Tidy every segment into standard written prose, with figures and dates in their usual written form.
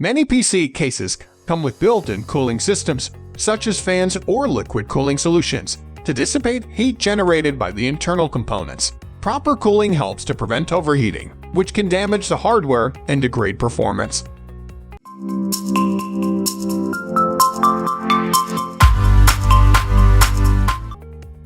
Many PC cases come with built-in cooling systems, such as fans or liquid cooling solutions, to dissipate heat generated by the internal components. Proper cooling helps to prevent overheating, which can damage the hardware and degrade performance.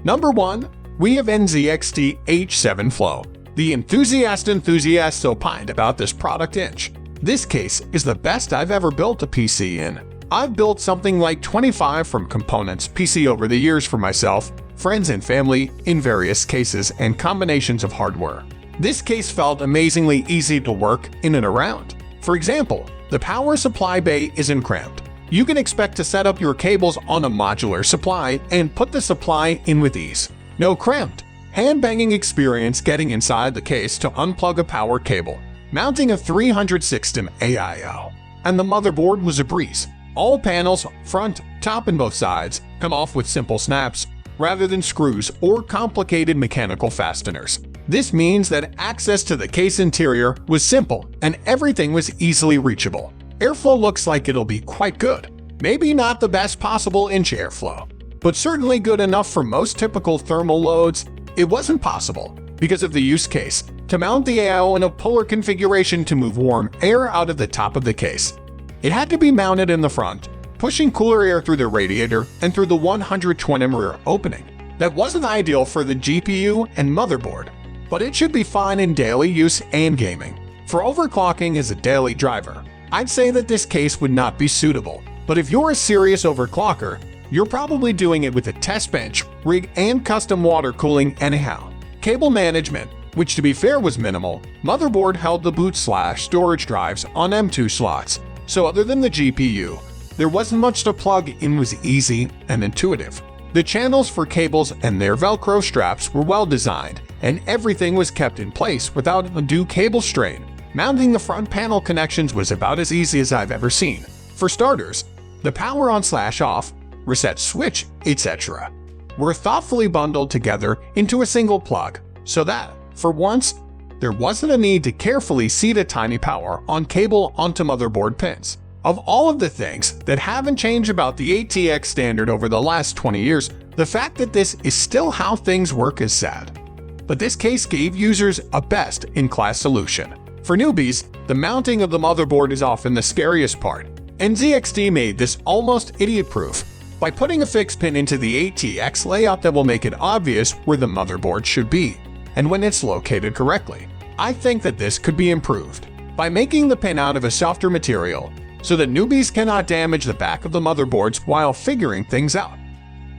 Number 1. We have NZXT H7 Flow. The enthusiasts opined about this product inch. This case is the best I've ever built a PC in. I've built something like 25 from components PC over the years for myself, friends and family in various cases and combinations of hardware. This case felt amazingly easy to work in and around. For example, the power supply bay isn't cramped. You can expect to set up your cables on a modular supply and put the supply in with ease. No cramped, hand-banging experience getting inside the case to unplug a power cable, mounting a 300-system AIO. And the motherboard was a breeze. All panels, front, top and both sides, come off with simple snaps, rather than screws or complicated mechanical fasteners. This means that access to the case interior was simple and everything was easily reachable. Airflow looks like it'll be quite good. Maybe not the best possible inch airflow, but certainly good enough for most typical thermal loads. It wasn't possible, because of the use case, to mount the AIO in a polar configuration to move warm air out of the top of the case. It had to be mounted in the front, pushing cooler air through the radiator and through the 120mm rear opening. That wasn't ideal for the GPU and motherboard, but it should be fine in daily use and gaming. For overclocking as a daily driver, I'd say that this case would not be suitable, but if you're a serious overclocker, you're probably doing it with a test bench, rig, and custom water cooling anyhow. Cable management, which to be fair was minimal. Motherboard held the boot/storage drives on M2 slots, so other than the GPU, there wasn't much to plug in. Was easy and intuitive. The channels for cables and their Velcro straps were well designed, and everything was kept in place without undue cable strain. Mounting the front panel connections was about as easy as I've ever seen. For starters, the power on/off, reset switch, etc. were thoughtfully bundled together into a single plug, so that, for once, there wasn't a need to carefully seat a tiny power on cable onto motherboard pins. Of all of the things that haven't changed about the ATX standard over the last 20 years, the fact that this is still how things work is sad. But this case gave users a best-in-class solution. For newbies, the mounting of the motherboard is often the scariest part. NZXT made this almost idiot-proof by putting a fixed pin into the ATX layout that will make it obvious where the motherboard should be and when it's located correctly. I think that this could be improved by making the pin out of a softer material so that newbies cannot damage the back of the motherboards while figuring things out.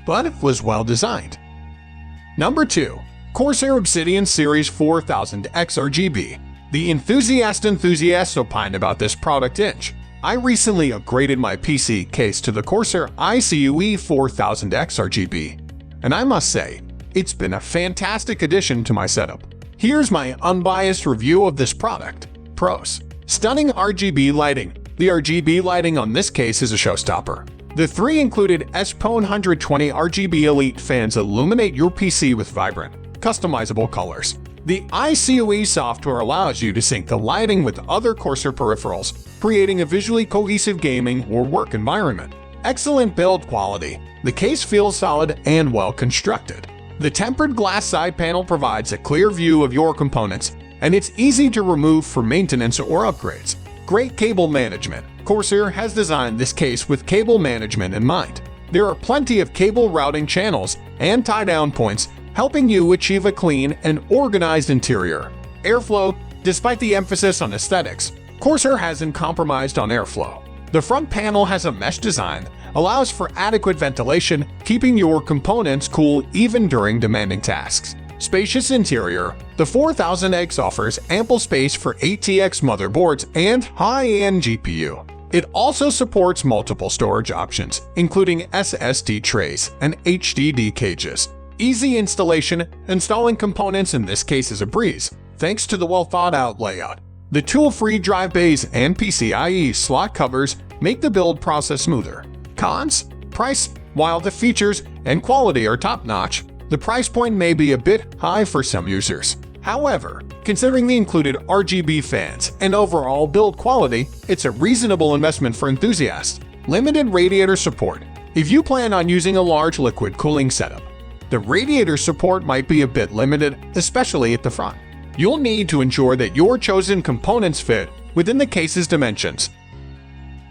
But it was well designed. Number 2. Corsair Obsidian Series 4000 XRGB. The enthusiasts opined about this product inch. I recently upgraded my PC case to the Corsair iCUE 4000 XRGB, and I must say, it's been a fantastic addition to my setup. Here's my unbiased review of this product. Pros. Stunning RGB lighting. The RGB lighting on this case is a showstopper. The 3 included SP120 RGB Elite fans illuminate your PC with vibrant, customizable colors. The iCUE software allows you to sync the lighting with other Corsair peripherals, creating a visually cohesive gaming or work environment. Excellent build quality. The case feels solid and well constructed. The tempered glass side panel provides a clear view of your components, and it's easy to remove for maintenance or upgrades. Great cable management. Corsair has designed this case with cable management in mind. There are plenty of cable routing channels and tie-down points, helping you achieve a clean and organized interior. Airflow. Despite the emphasis on aesthetics, Corsair hasn't compromised on airflow. The front panel has a mesh design, allows for adequate ventilation, keeping your components cool even during demanding tasks. Spacious interior. The 4000X offers ample space for ATX motherboards and high-end GPU. It also supports multiple storage options, including SSD trays and HDD cages. Easy installation. Installing components in this case is a breeze, thanks to the well-thought-out layout. The tool-free drive bays and PCIe slot covers make the build process smoother. Cons. Price. While the features and quality are top-notch, the price point may be a bit high for some users. However, Considering the included RGB fans and overall build quality, it's a reasonable investment for enthusiasts. Limited radiator support. If you plan on using a large liquid cooling setup, the radiator support might be a bit limited, especially at the front. You'll need to ensure that your chosen components fit within the case's dimensions.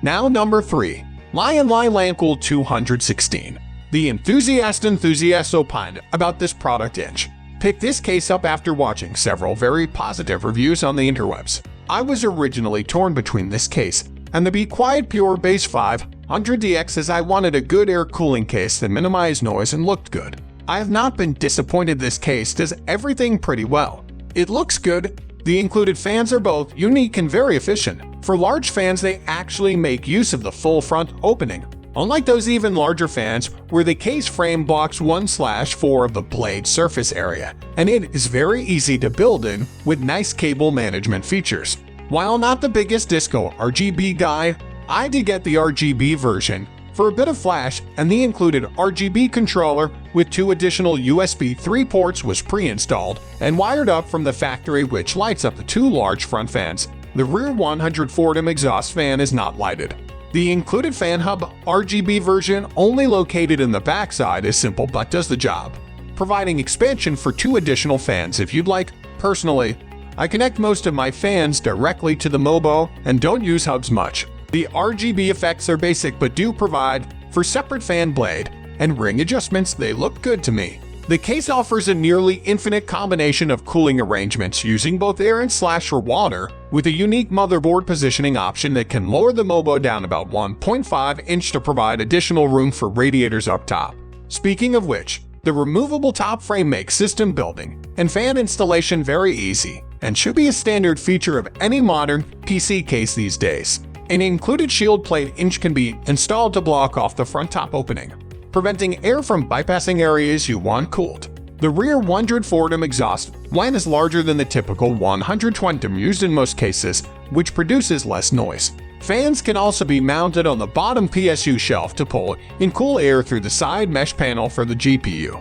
Now number 3. Lion Lai LanCool 216. The enthusiast opined about this product inch. Picked this case up after watching several very positive reviews on the interwebs. I was originally torn between this case and the Be Quiet Pure Base 500DX, as I wanted a good air cooling case that minimized noise and looked good. I have not been disappointed. This case does everything pretty well. It looks good. The included fans are both unique and very efficient. For large fans, they actually make use of the full front opening, unlike those even larger fans where the case frame blocks 1/4 of the blade surface area, and it is very easy to build in with nice cable management features. While not the biggest disco RGB guy, I did get the RGB version for a bit of flash, and the included RGB controller with 2 additional USB 3 ports was pre-installed and wired up from the factory, which lights up the 2 large front fans. The rear 140mm exhaust fan is not lighted. The included fan hub RGB version, only located in the backside, is simple but does the job, providing expansion for 2 additional fans if you'd like. Personally, I connect most of my fans directly to the Mobo and don't use hubs much. The RGB effects are basic but do provide for separate fan blade and ring adjustments. They look good to me. The case offers a nearly infinite combination of cooling arrangements using both air and or water, with a unique motherboard positioning option that can lower the Mobo down about 1.5 inch to provide additional room for radiators up top. Speaking of which, the removable top frame makes system building and fan installation very easy and should be a standard feature of any modern PC case these days. An included shield plate inch can be installed to block off the front top opening, preventing air from bypassing areas you want cooled. The rear 140mm exhaust line is larger than the typical 120mm used in most cases, which produces less noise. Fans can also be mounted on the bottom PSU shelf to pull in cool air through the side mesh panel for the GPU.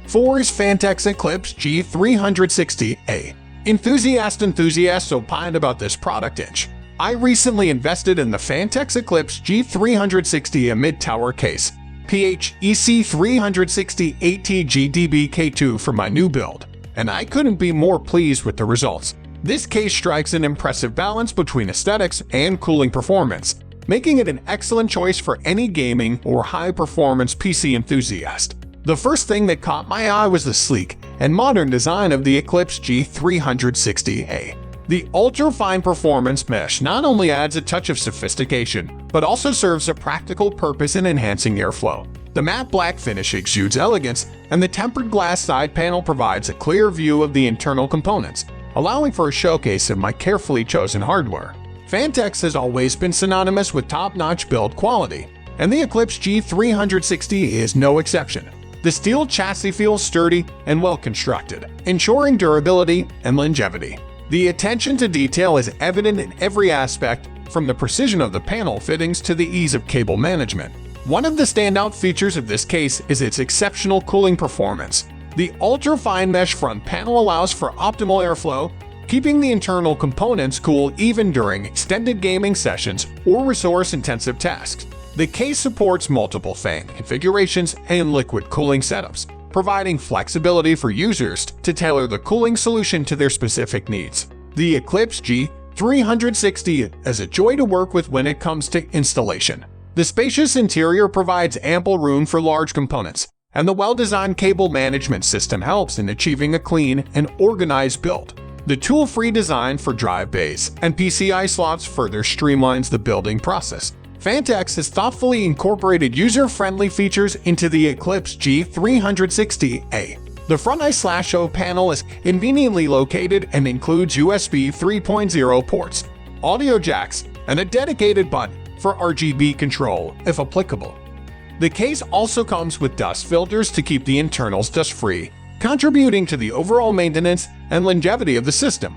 4 is Phanteks Eclipse G360A. Enthusiasts opined about this product inch. I recently invested in the Phanteks Eclipse G360A mid-tower case, PHEC 360 ATGDB-K2 for my new build, and I couldn't be more pleased with the results. This case strikes an impressive balance between aesthetics and cooling performance, making it an excellent choice for any gaming or high-performance PC enthusiast. The first thing that caught my eye was the sleek and modern design of the Eclipse G360A. The ultra-fine performance mesh not only adds a touch of sophistication, but also serves a practical purpose in enhancing airflow. The matte black finish exudes elegance, and the tempered glass side panel provides a clear view of the internal components, allowing for a showcase of my carefully chosen hardware. Phanteks has always been synonymous with top-notch build quality, and the Eclipse G360 is no exception. The steel chassis feels sturdy and well-constructed, ensuring durability and longevity. The attention to detail is evident in every aspect, from the precision of the panel fittings to the ease of cable management. One of the standout features of this case is its exceptional cooling performance. The ultra-fine mesh front panel allows for optimal airflow, keeping the internal components cool even during extended gaming sessions or resource-intensive tasks. The case supports multiple fan configurations and liquid cooling setups, providing flexibility for users to tailor the cooling solution to their specific needs. The Eclipse G360 is a joy to work with when it comes to installation. The spacious interior provides ample room for large components, and the well-designed cable management system helps in achieving a clean and organized build. The tool-free design for drive bays and PCI slots further streamlines the building process. Phanteks has thoughtfully incorporated user-friendly features into the Eclipse G360A. The front I/O panel is conveniently located and includes USB 3.0 ports, audio jacks, and a dedicated button for RGB control, if applicable. The case also comes with dust filters to keep the internals dust-free, contributing to the overall maintenance and longevity of the system.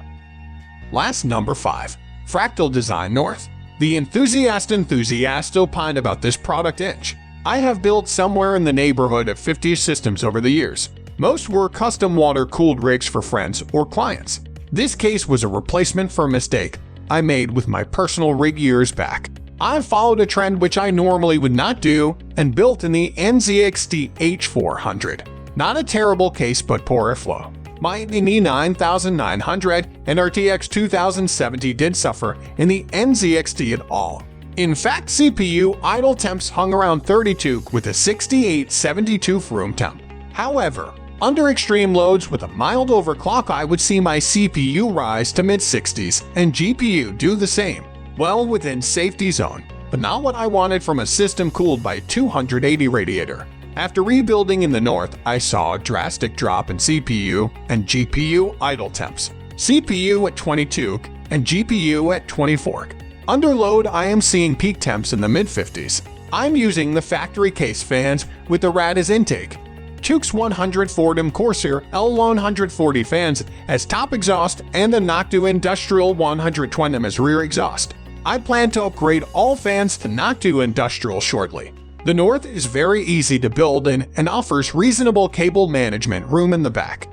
Last, number 5. Fractal Design North. The enthusiast opined about this product inch. I have built somewhere in the neighborhood of 50 systems over the years. Most were custom water-cooled rigs for friends or clients. This case was a replacement for a mistake I made with my personal rig years back. I followed a trend which I normally would not do and built in the NZXT H400. Not a terrible case, but poor airflow. My NE 9900 and RTX 2070 did suffer in the NZXT at all. In fact, CPU idle temps hung around 32 with a 68-72 room temp. However, under extreme loads with a mild overclock, I would see my CPU rise to mid-60s and GPU do the same. Well within safety zone, but not what I wanted from a system cooled by 280 radiator. After rebuilding in the north, I saw a drastic drop in CPU and GPU idle temps. CPU at 22 and GPU at 24. Under load, I am seeing peak temps in the mid-50s. I'm using the factory case fans with the rad as intake. Tukes 140 Corsair L140 fans as top exhaust and the Noctua Industrial 120 as rear exhaust. I plan to upgrade all fans to Noctua Industrial shortly. The north is very easy to build in and offers reasonable cable management room in the back.